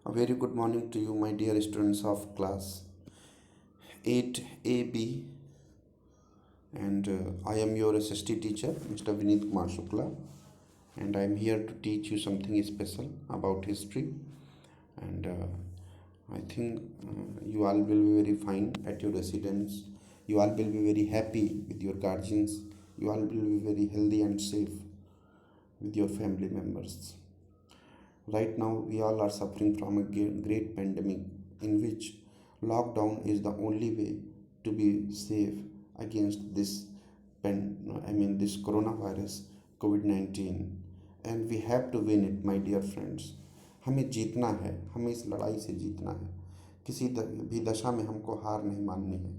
A very good morning to you, my dear students of class 8AB, and I am your SST teacher, Mr. Vinit Kumar Shukla, and I am here to teach you something special about history. And I think you all will be very fine at your residence. You all will be very happy with your guardians. You all will be very healthy and safe with your family members. Right now, we all are suffering from a great pandemic in which lockdown is the only way to be safe against this this coronavirus COVID-19, and we have to win it, my dear friends. हमें जीतना है, हमें इस लड़ाई से जीतना है। किसी भी दशा में हमको हार नहीं माननी है।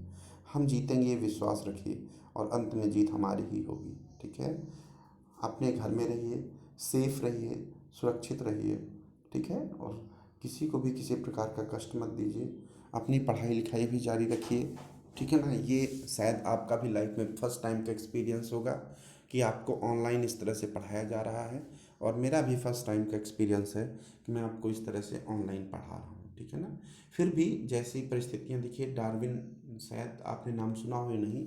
हम जीतेंगे, ये विश्वास रखिए, और अंत में जीत हमारी ही होगी। ठीक है? अपने घर में रहिए, सेफ रहिए, सुरक्षित रहिए। ठीक है? और किसी को भी किसी प्रकार का कष्ट मत दीजिए। अपनी पढ़ाई लिखाई भी जारी रखिए। ठीक है ना? ये शायद आपका भी लाइफ में फर्स्ट टाइम का एक्सपीरियंस होगा कि आपको ऑनलाइन इस तरह से पढ़ाया जा रहा है, और मेरा भी फर्स्ट टाइम का एक्सपीरियंस है कि मैं आपको इस तरह से ऑनलाइन पढ़ा रहा हूँ। ठीक है ना? फिर भी जैसी परिस्थितियाँ, देखिए डार्विन, शायद आपने नाम सुना हो या नहीं,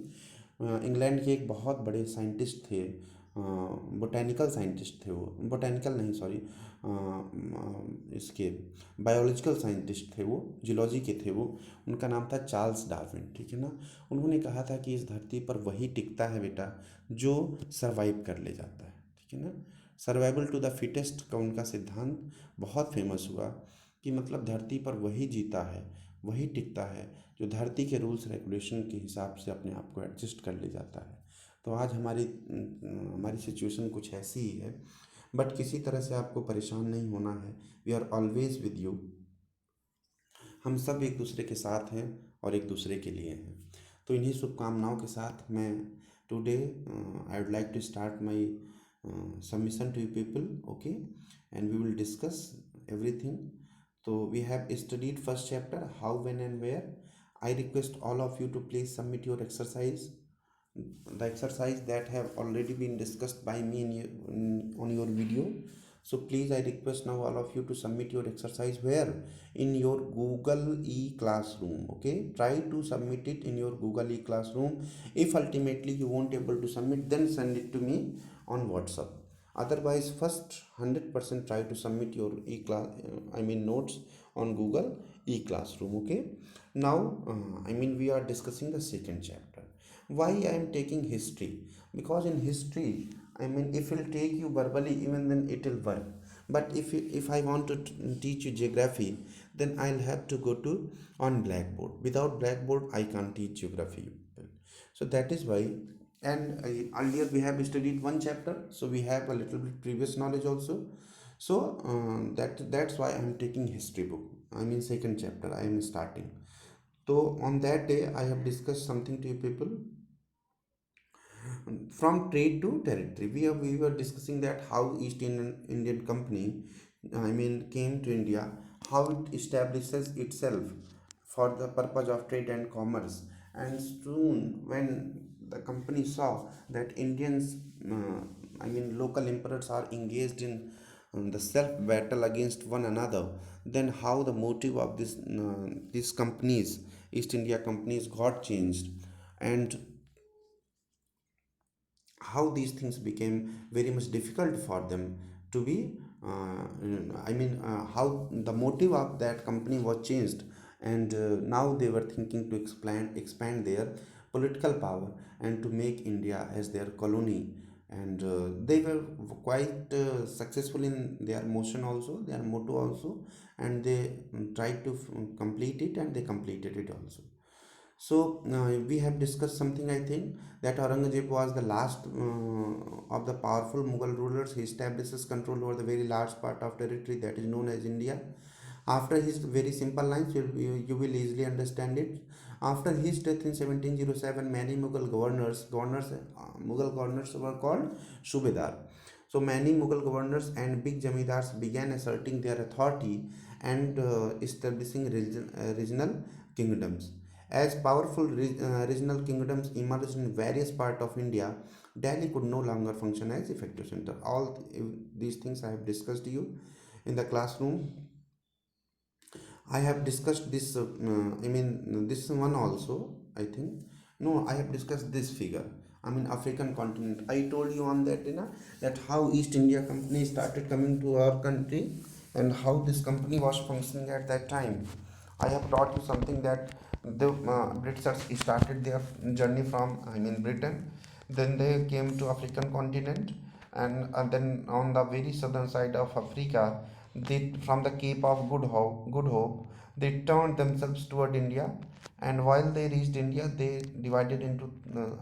इंग्लैंड के एक बहुत बड़े साइंटिस्ट थे, बोटैनिकल साइंटिस्ट थे वो, बोटैनिकल नहीं, सॉरी, इसके बायोलॉजिकल साइंटिस्ट थे वो, जियोलॉजी के थे वो। उनका नाम था चार्ल्स डार्विन। ठीक है ना? उन्होंने कहा था कि इस धरती पर वही टिकता है बेटा जो सरवाइव कर ले जाता है। ठीक है ना? सर्वाइवल टू द फिटेस्ट का उनका सिद्धांत बहुत फेमस हुआ कि मतलब धरती पर वही जीता है, वही टिकता है जो धरती के रूल्स रेगुलेशन के हिसाब से अपने आप को एडजस्ट कर ले जाता है। तो आज हमारी हमारी सिचुएशन कुछ ऐसी ही है, बट किसी तरह से आपको परेशान नहीं होना है। We are always with you. हम सब एक दूसरे के साथ हैं और एक दूसरे के लिए हैं। तो इन्हीं शुभकामनाओं के साथ मैं today I would like to start my submission to you people, okay, and we will discuss everything. तो we have studied first chapter, how, when and where. I request all of you to please submit your exercise, the exercise that have already been discussed by me on your video. So please, I request now all of you to submit your exercise where? In your Google e-classroom. Okay, try to submit it in your Google e-classroom. If ultimately you won't able to submit, then send it to me on WhatsApp. Otherwise, first 100% try to submit your notes on Google e-classroom. Okay, now we are discussing the second chapter. Why I am taking history? Because in history, if it will take you verbally, even then it will work. But if I want to teach you geography, then I'll have to go to on blackboard. Without blackboard, I can't teach geography. So that is why. And earlier we have studied one chapter, so we have a little bit previous knowledge also. So that's why I am taking history book. Second chapter I am starting. So on that day I have discussed something to you people. From trade to territory, we were discussing that how East Indian Company came to India, how it establishes itself for the purpose of trade and commerce. And soon when the company saw that Indians, local emperors are engaged in the self battle against one another, then how the motive of these companies, East India companies, got changed, and how these things became very much difficult for them to be how the motive of that company was changed, and now they were thinking to expand their political power and to make India as their colony. And they were quite successful in their motion also, their motto also, and they tried to complete it, and they completed it also. So we have discussed something, I think, that Aurangzeb was the last of the powerful Mughal rulers. He establishes control over the very large part of territory that is known as India. After his very simple lines, you will easily understand it. After his death in 1707, many Mughal governors were called Subedar. So many Mughal governors and big jamidars began asserting their authority and establishing regional kingdoms. As powerful regional kingdoms emerged in various parts of India, Delhi could no longer function as effective center. All these things I have discussed to you in the classroom. I have discussed this. I mean, this one also. I think no, I have discussed this figure. I mean, African continent. I told you on that, that how East India Company started coming to our country, and how this company was functioning at that time. I have taught you something that the Britishers started their journey from, I mean, Britain. Then they came to African continent, and then on the very southern side of Africa, they from the Cape of Good Hope, they turned themselves toward India. And while they reached India, they divided into,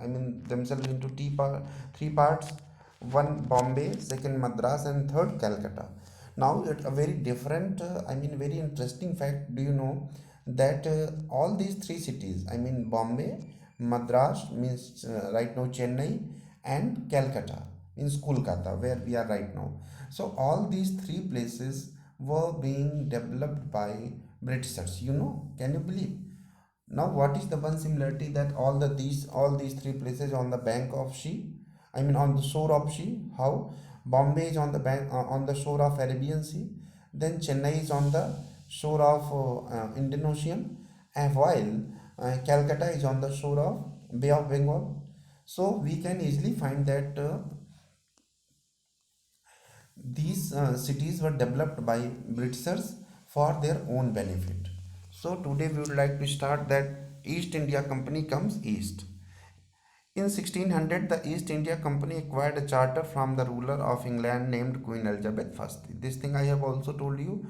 I mean, themselves into three parts: one Bombay, second Madras, and third Calcutta. Now, it's a very different, I mean, very interesting fact. Do you know that all these three cities, I mean, Bombay, Madras means right now Chennai, and Calcutta means Kolkata, where we are right now. So, all these three places were being developed by Britishers. Can you believe? Now, what is the one similarity that all these three places on the bank of sea? I mean, on the shore of sea. How Bombay is on the bank on the shore of Arabian Sea, then Chennai is on the shore of Indian Ocean, and while Calcutta is on the shore of Bay of Bengal. So we can easily find that these cities were developed by Britishers for their own benefit. So today we would like to start that East India Company comes east. In 1600, the East India Company acquired a charter from the ruler of England named Queen Elizabeth I. This thing I have also told you.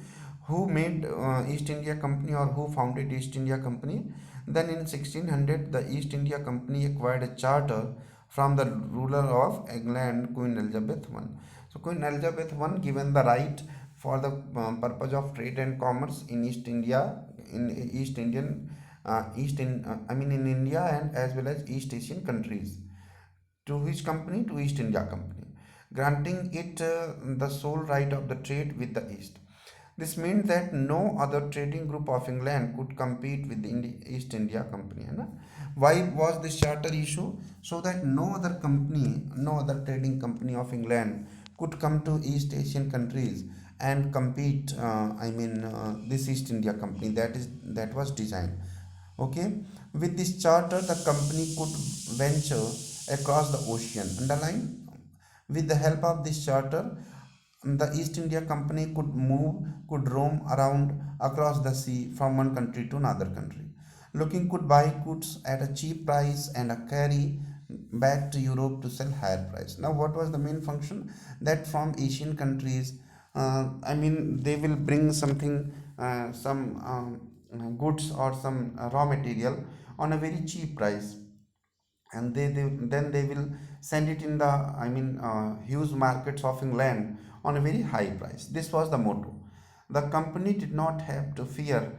Who made East India Company, or who founded East India Company? Then in 1600, the East India Company acquired a charter from the ruler of England, Queen Elizabeth I. So Queen Elizabeth I given the right for the purpose of trade and commerce in East India, in East Indian I mean in India, and as well as East Asian countries. To which company? To East India Company, granting it the sole right of the trade with the East. This meant that no other trading group of England could compete with the East India Company. है ना? Why was this charter issue? So that no other company, no other trading company of England could come to East Asian countries and compete. I mean, this East India Company that was designed. Okay, with this charter, the company could venture across the ocean. Underline, with the help of this charter, the East India Company could roam around across the sea from one country to another country. Looking could buy goods at a cheap price and carry back to Europe to sell higher price. Now, what was the main function? That from Asian countries, I mean, they will bring something, some goods or some raw material on a very cheap price, and then they will send it in the, I mean, huge markets of England on a very high price. This was the motto. The company did not have to fear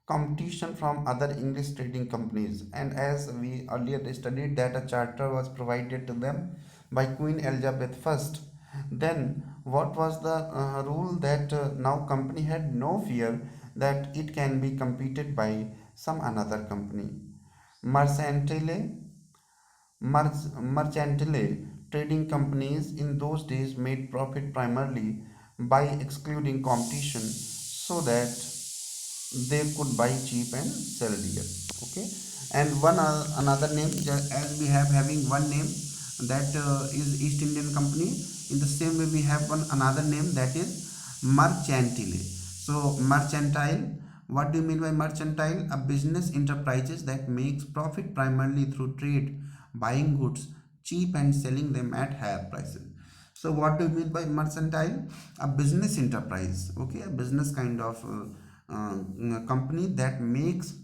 competition from other English trading companies, and as we earlier studied that a charter was provided to them by Queen Elizabeth I. Then what was the rule? That now company had no fear that it can be competed by some another company. Mercantile Mercantile trading companies in those days made profit primarily by excluding competition so that they could buy cheap and sell dear. Okay, and one another name, as we have having one name, that is East Indian Company. In the same way, we have one another name, that is Mercantile. So mercantile, what do you mean by mercantile? A business enterprises that makes profit primarily through trade, buying goods cheap and selling them at higher prices. So what do you mean by mercantile? A business enterprise, okay, a business kind of company that makes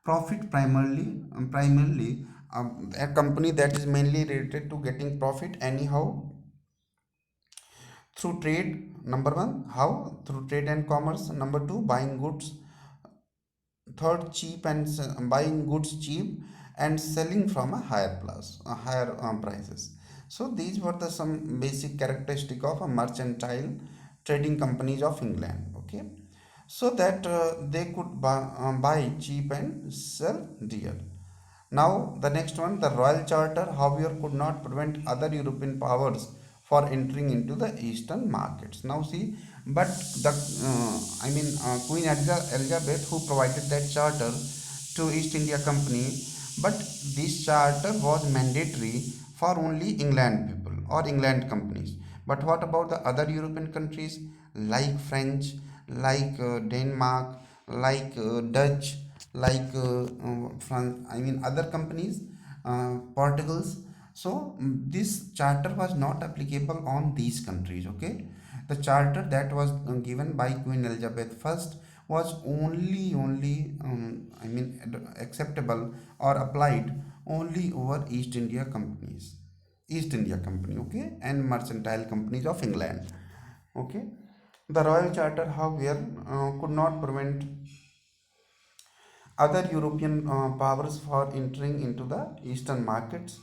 profit primarily a company that is mainly related to getting profit anyhow through trade. Number one, how? Through trade and commerce. Number two, buying goods. Third, buying goods cheap and selling from a higher plus a higher prices. So these were the some basic characteristic of a mercantile trading companies of England. Okay, so that they could buy cheap and sell dear. Now the next one, the Royal Charter, however, could not prevent other European powers for entering into the eastern markets. Now see, but the Queen Elizabeth who provided that charter to East India Company, but this charter was mandatory for only England people or England companies. But what about the other European countries like French, like Denmark, like Dutch, like France, other companies, Portugals. So this charter was not applicable on these countries. Okay, the charter that was given by Queen Elizabeth first was only acceptable or applied only over East India Company, okay, and mercantile companies of England. Okay, the Royal Charter, however, could not prevent other European powers for entering into the eastern markets.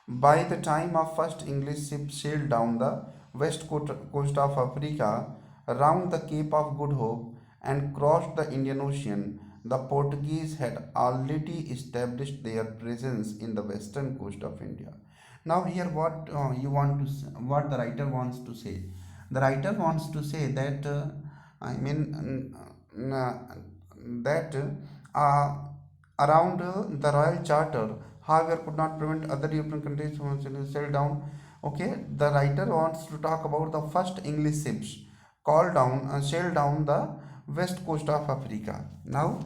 By the time of first English ship sailed down the coast of Africa, round the Cape of Good Hope, and crossed the Indian Ocean, the Portuguese had already established their presence in the western coast of India. Now, here, what the writer wants to say. The writer wants to say that I mean that around the Royal Charter, however, could not prevent other European countries from settle down. Okay, the writer wants to talk about the first English ships sailed down the west coast of Africa. Now,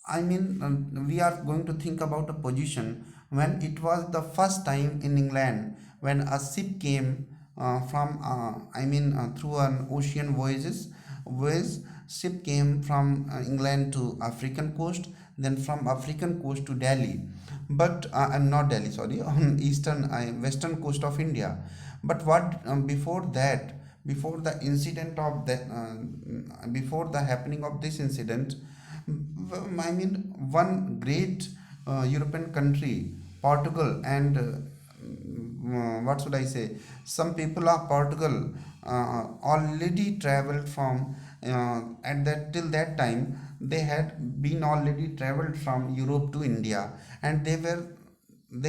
we are going to think about a position when it was the first time in England when a ship came through an ocean voyage. Ship came from England to African coast, then from African coast to Delhi, but I'm not Delhi, sorry, on western coast of India. But what before that, before the incident of that, before the happening of this incident, one great European country, Portugal, and what should I say? Some people of Portugal already traveled from at that till that time they had been already traveled from Europe to India, and they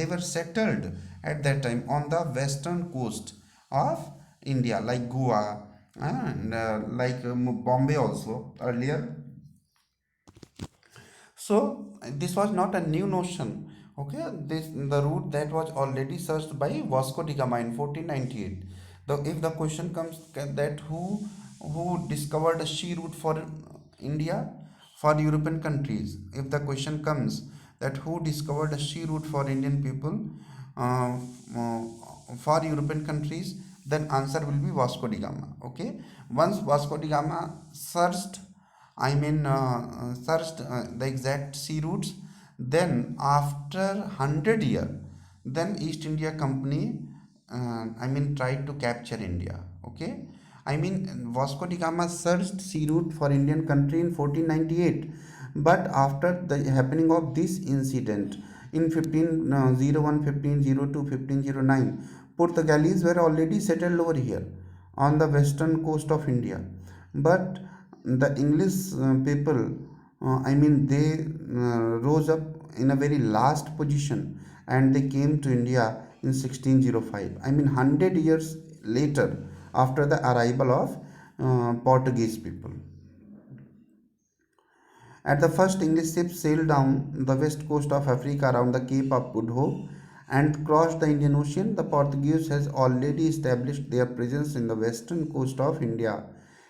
were settled at that time on the western coast of India, like Goa and Bombay also earlier. So this was not a new notion. Okay, this the route that was already searched by Vasco da Gama in 1498. If the question comes that who discovered a sea route for India, for European countries, if the question comes that who discovered a sea route for Indian people, uh, uh, for European countries, then answer will be Vasco da Gama. Okay, once Vasco da Gama searched the exact sea routes. Then after 100 year, then East India Company tried to capture India. Okay, Vasco da Gama searched sea route for Indian country in 1498, but after the happening of this incident in 1501, 1502, 1509, Portuguese were already settled over here on the western coast of India. But the English people, they rose up in a very last position, and they came to India in 1605. 100 years later, after the arrival of Portuguese people. At the first, English ships sailed down the west coast of Africa around the Cape of Good Hope and crossed the Indian Ocean. The Portuguese has already established their presence in the western coast of India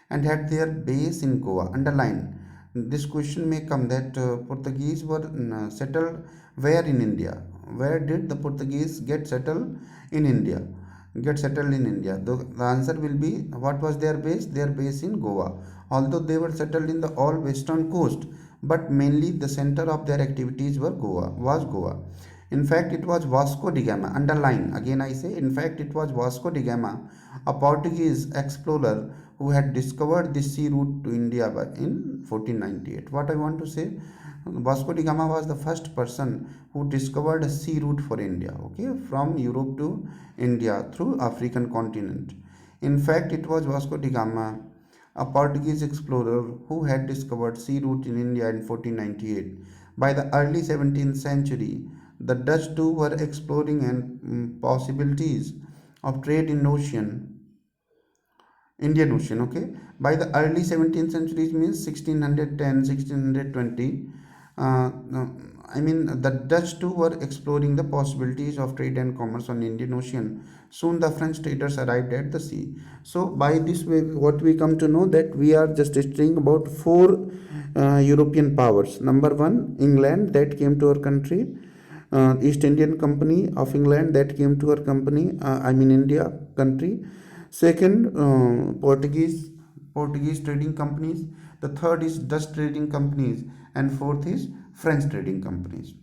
and had their base in Goa. Underline. This question may come that Portuguese were settled where in India? Where did the Portuguese get settled in India? Get settled in India. The answer will be what was their base? Their base in Goa. Although they were settled in the all western coast, but mainly the center of their activities was Goa. In fact, it was Vasco da Gama. Underline again. I say, in fact, it was Vasco da Gama, a Portuguese explorer who had discovered this sea route to India in 1498. What I want to say, Vasco da Gama was the first person who discovered a sea route for India, okay, from Europe to India through African continent. In fact, it was Vasco da Gama, a Portuguese explorer who had discovered sea route in India in 1498. By the early 17th century, the Dutch too were exploring and possibilities of trade in ocean Indian Ocean, okay. By the early 17th century, means 1610, 1620, I mean, the Dutch too were exploring the possibilities of trade and commerce on Indian Ocean. Soon the French traders arrived at the sea. So by this way, what we come to know that we are just studying about four European powers. Number one, England that came to our country. East Indian Company of England that came to our company, I mean India country. Second, Portuguese trading companies. The third is Dutch trading companies, and fourth is French trading companies.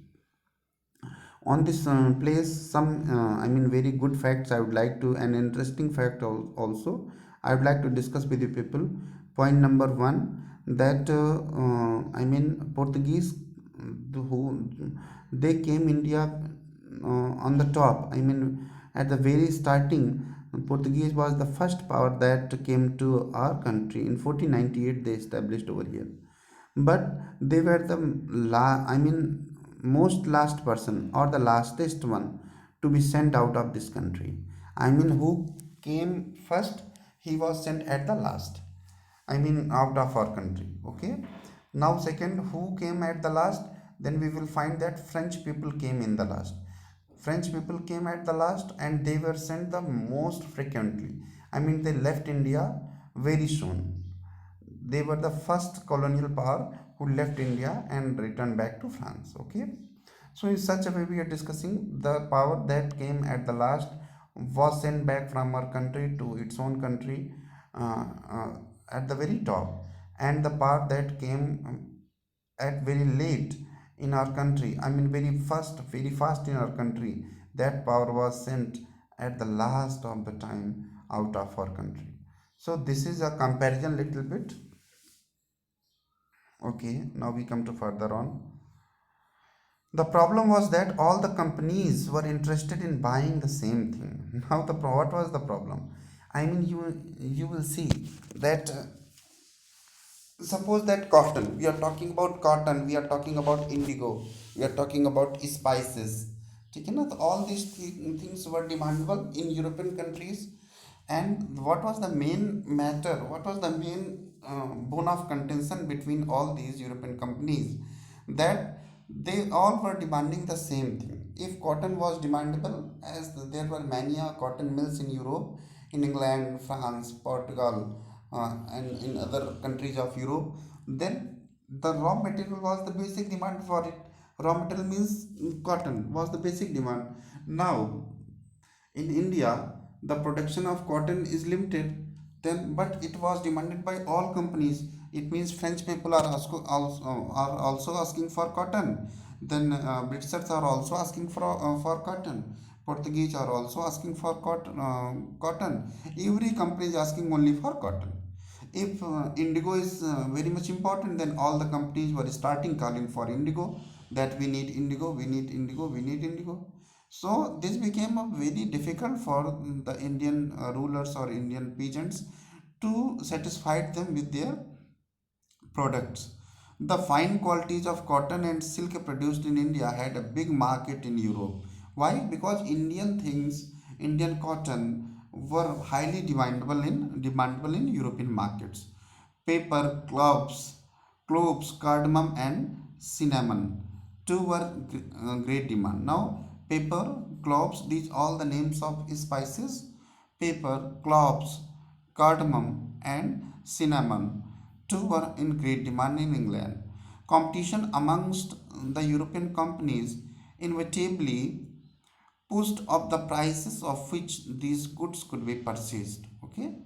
On this place, some I mean very good facts I would like to, an interesting fact also I would like to discuss with you people. Point number one, that I mean Portuguese, who they came India on the top, I mean at the very starting. Portuguese was the first power that came to our country in 1498. They established over here, but they were the I mean most last person or the lastest one to be sent out of this country. I mean who came first, he was sent at the last, I mean out of our country, okay. Now second, who came at the last, then we will find that French people came in the last. French people came at the last and they were sent the most frequently. I mean they left India very soon. They were the first colonial power who left India and returned back to France. Okay. So in such a way we are discussing the power that came at the last was sent back from our country to its own country at the very top, and the power that came at very late in our country, I mean very fast in our country, that power was sent at the last of the time out of our country. So this is a comparison little bit. Okay, now we come to further on. The problem was that all the companies were interested in buying the same thing. Now what was the problem? I mean you will see that suppose that cotton, we are talking about cotton, we are talking about indigo, we are talking about spices. ठीक है ना, तो all these things were demandable in European countries. And what was the main matter, what was the main bone of contention between all these European companies, that they all were demanding the same thing. If cotton was demandable, as there were many cotton mills in Europe, in England, France, Portugal, and in other countries of Europe, then the raw material was the basic demand for it. Raw material means cotton was the basic demand. Now in India, the production of cotton is limited, then but it was demanded by all companies. It means French people are also asking for cotton, then Britishers are also asking for cotton, Portuguese are also asking for cotton. Every company is asking only for cotton. If indigo is very much important, then all the companies were starting calling for indigo, that we need indigo, we need indigo, we need indigo. So this became a very difficult for the Indian rulers or Indian peasants to satisfy them with their products. The fine qualities of cotton and silk produced in India had a big market in Europe. Why? Because Indian things, Indian cotton were highly demandable in European markets. Paper, cloves, cardamom, and cinnamon. Two were great demand. Now, pepper, cloves, these all the names of spices. Pepper, cloves, cardamom, and cinnamon. Two were in great demand in England. Competition amongst the European companies inevitably pushed up the prices of which these goods could be purchased. Okay,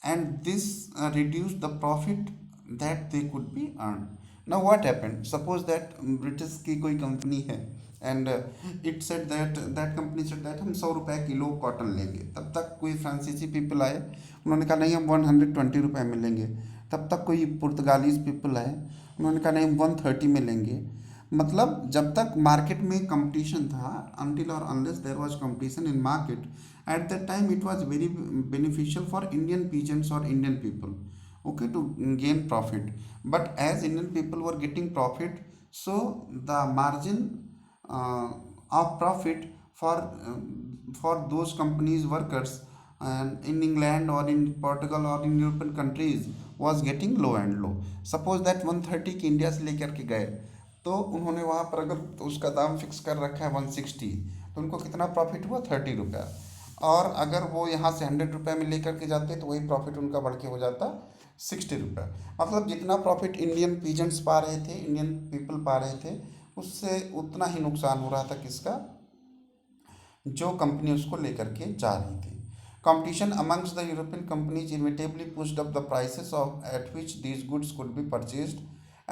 and this reduced the profit that they could be earned. Now what happened, suppose that British की कोई company है, and it said that that company said that हम 100 रुपए kilo cotton लेंगे, तब तक कोई फ्रांसीसी पीपल आए, उन्होंने कहा नहीं हम 120 रुपए में लेंगे। तब तक कोई पुर्तगालीज पीपल आए, उन्होंने कहा नहीं हम 130 में लेंगे। मतलब जब तक मार्केट में कंपटीशन था, until or unless there was competition in market, at that time it was very beneficial for Indian peasants or Indian people, okay, to gain profit. But as Indian people were getting profit, so the margin of profit for those companies workers and in England or in Portugal or in European countries was getting low and low. Suppose that 130 की India से लेकर के गए, तो उन्होंने वहाँ पर अगर तो उसका दाम फिक्स कर रखा है 160, तो उनको कितना प्रॉफिट हुआ 30 रुपया। और अगर वो यहाँ से 100 रुपये में लेकर के जाते तो वही प्रॉफिट उनका बढ़ के हो जाता 60 रुपये। मतलब जितना प्रॉफिट इंडियन पीजेंट्स पा रहे थे, इंडियन पीपल पा रहे थे, उससे उतना ही नुकसान हो रहा था किसका, जो कंपनी उसको लेकर के जा रही थी। Competition amongst the European companies inevitably pushed up the prices at which these goods could be purchased,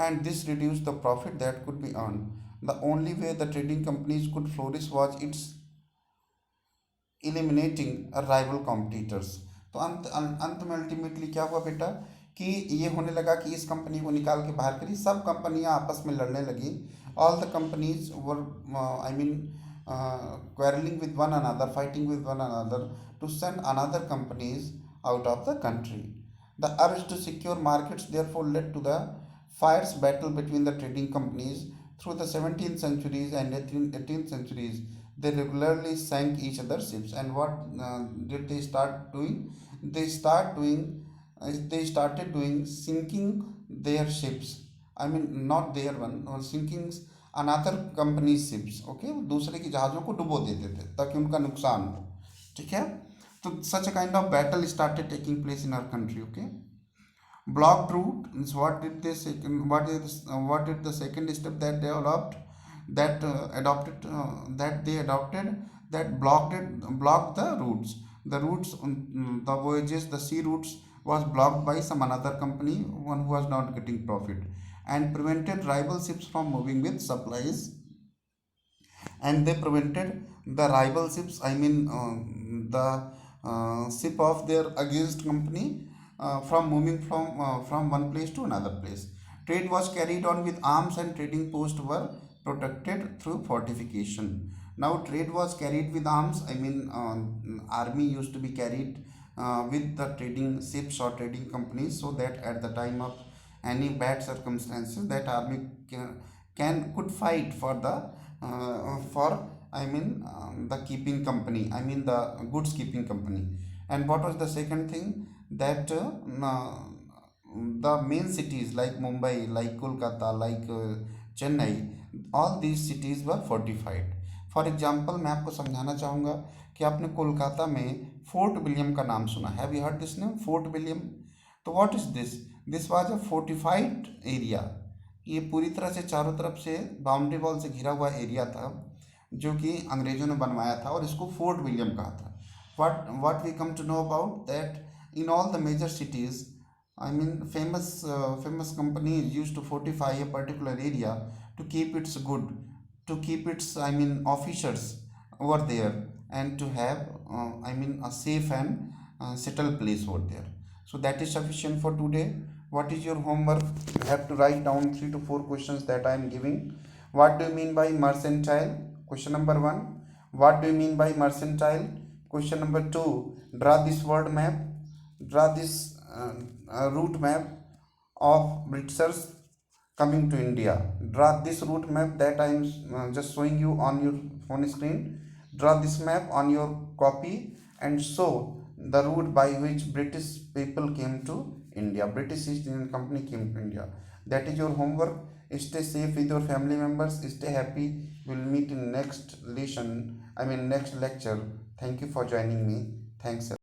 and this reduced the profit that could be earned. The only way the trading companies could flourish was its eliminating rival competitors. तो अंत में ultimately क्या हुआ बेटा कि ये होने लगा कि इस कंपनी को निकाल के बाहर करी, सब कंपनियां आपस में लड़ने लगी। All the companies were I mean quarreling with one another, fighting with one another to send another companies out of the country. The urge to secure markets therefore led to the fierce battle between the trading companies. Through the 17th centuries and 18th centuries, they regularly sank each other's ships. And what did they start doing? They started doing sinking their ships. I mean, not their one, or sinking another company ships. Okay, दूसरे की जहाज़ों को डुबो देते थे ताकि उनका नुकसान हो। ठीक है, तो such kind of battle started taking place in our country. Okay, blocked route is what did the second step that they adopted that they adopted that blocked the routes, the voyages, the sea routes was blocked by some another company, one who was not getting profit, and prevented rival ships from moving with supplies. And they prevented the rival ships, I mean the ship of their against company from moving from one place to another place. Trade was carried on with arms and trading posts were protected through fortification. Now trade was carried with arms, I mean army used to be carried with the trading ships or trading companies, so that at the time of any bad circumstances that army could fight for the for I mean the keeping company, I mean the goods keeping company. And what was the second thing, that the main cities like Mumbai, like Kolkata, like Chennai, all these cities were fortified. For example मैं आपको समझाना चाहूँगा कि आपने कोलकाता में fort William का नाम सुना, have you heard this name, Fort William? तो what is this? This was a fortified area. ये पूरी तरह से चारों तरफ से बाउंड्री वॉल से घिरा हुआ एरिया था, जो कि अंग्रेजों ने बनवाया था, और इसको फोर्ट विलियम कहा था। what we come to know about that, in all the major cities, I mean famous companies used to fortify a particular area to keep its good, to keep its I mean officers over there, and to have I mean a safe and settled place over there. So that is sufficient for today. What is your homework? You have to write down 3 to 4 questions that I am giving. What do you mean by mercantile? Question number 1. What do you mean by mercantile? Question number 2. Draw this word map. Draw this route map of Britishers coming to India. Draw this route map that I am just showing you on your phone screen. Draw this map on your copy and show the route by which British people came to India. British East Indian Company came to India. That is your homework. Stay safe with your family members. Stay happy. We will meet in next lesson. I mean next lecture. Thank you for joining me. Thanks.